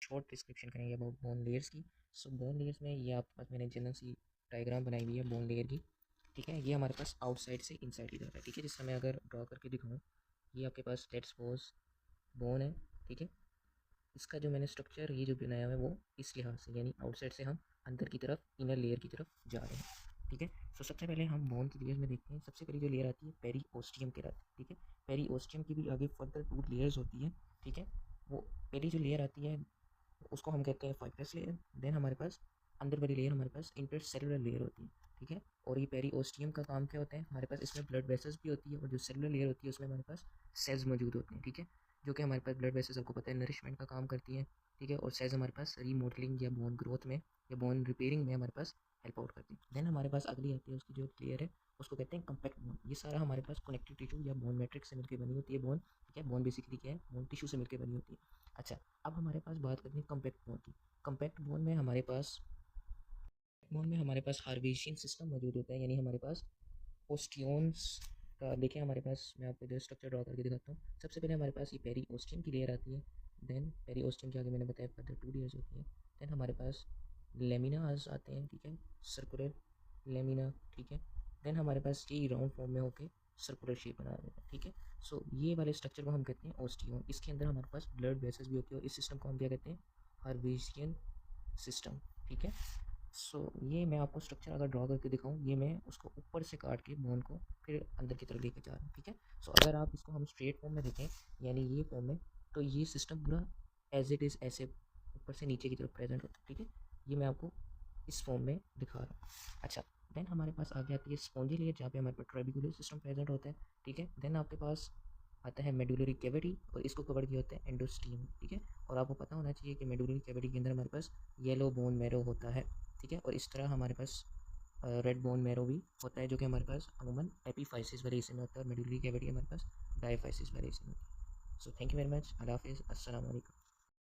Short description करेंगे about bone layers की। सो bone layers में ये आपके पास मैंने जनरल सी डायग्राम बनाई हुई है बोन लेयर की, ठीक है। ये हमारे पास आउटसाइड से इनसाइड की तरफ है, ठीक है। जिससे मैं अगर ड्रॉ करके दिखाऊँ, ये आपके पास लेट्स सपोज बोन है, ठीक है। इसका जो मैंने स्ट्रक्चर ये जो बनाया हुआ है वो इस लिहाज से, यानी आउटसाइड से हम अंदर की तरफ इनर लेयर की तरफ जा रहे हैं, ठीक है। सो सबसे पहले हम बोन की लेयर्स में देखते हैं। सबसे पहली जो लेयर आती है पेरीओस्टियम कहलाती है, ठीक है। पेरीओस्टियम की भी आगे फर्दर 2 लेयर्स होती हैं, ठीक है। वो पहली जो लेयर आती है उसको हम कहते हैं फाइब्रस लेयर। देन हमारे पास अंदर वाली लेयर हमारे पास इंटरसेलुलर लेयर होती है, ठीक है। और ये पेरीओस्टियम का काम क्या होता है, हमारे पास इसमें ब्लड वेसल्स भी होती है, और जो सेलुलर लेयर होती है उसमें हमारे पास सेल्स मौजूद होते हैं, ठीक है। जो कि हमारे पास ब्लड वेसल्स आपको पता है नरिशमेंट का काम करती है, ठीक है। और सेल्स हमारे पास रीमॉडलिंग या बोन ग्रोथ में या बोन रिपेयरिंग में हमारे पास हेल्प आउट करती है। देन हमारे पास अगली आती है उसकी जो लेयर है उसको कहते हैं कम्पैक्ट बोन। ये सारा हमारे पास कनेक्टिव टिश्यू या बोन मैट्रिक्स से मिलकर बनी होती है बोन, ठीक है। बोन बेसिकली क्या है, बोन टिश्यू से मिलकर बनी होती है। अच्छा, अब हमारे पास बात करते हैं कम्पैक्ट बोन की। कम्पैक्ट बोन में हमारे पास हार्वेशियन सिस्टम मौजूद होता है, यानी हमारे पास ओस्टियोन्स का देखिए हमारे पास, मैं आपको जो स्ट्रक्चर ड्रॉ करके दिखाता हूँ। सबसे पहले हमारे पास ये पेरीओस्टियम की लेयर आती है। देन पेरीओस्टियम के आगे मैंने बताया फर्दर 2 लेयर्स होती है। देन हमारे पास लेमिनास आते हैं, ठीक है, सर्कुलर लेमिना, ठीक है। देन हमारे पास ये राउंड फॉर्म में होके सर्कुलर शेप बना देता है, ठीक है। सो ये वाले स्ट्रक्चर को हम कहते हैं ओस्टियोन। इसके अंदर हमारे पास ब्लड वेसल्स भी होती है, और इस सिस्टम को हम क्या कहते हैं, हार्वेशियन सिस्टम, ठीक है। सो ये मैं आपको स्ट्रक्चर अगर ड्रॉ करके दिखाऊं, ये मैं उसको ऊपर से काट के बोन को फिर अंदर की तरफ लेके जा रहा हूँ, ठीक है। सो अगर आप इसको हम स्ट्रेट फॉर्म में देखें, यानी ये फॉर्म में, तो ये सिस्टम पूरा एज इट इज़ ऐसे ऊपर से नीचे की तरफ प्रेजेंट होता है, ठीक है। ये मैं आपको इस फॉर्म में दिखा रहा हूँ। अच्छा, देन हमारे पास आ जाती है स्पॉन्जी लेयर, जहाँ पे हमारे पास ट्रेबिकुलर सिस्टम प्रेजेंट होता है, ठीक है। देन आपके पास आता है मेडुलरी कैविटी, और इसको कवर किया होता है एंडोस्टीम, ठीक है। और आपको पता होना चाहिए कि मेडुलरी कैविटी के अंदर हमारे पास येलो बोन मैरो होता है, ठीक है। और इस तरह हमारे पास रेड बोन मैरो भी होता है, जो कि हमारे पास अमूमन एपीफाइसिस वाले हिस्से में होता है, और मेडुलरी कैविटी हमारे पास डायफाइसिस वाले हिस्से में होता है। So thank you very much, Allah हाफिज़, अस्सलाम वालेकुम।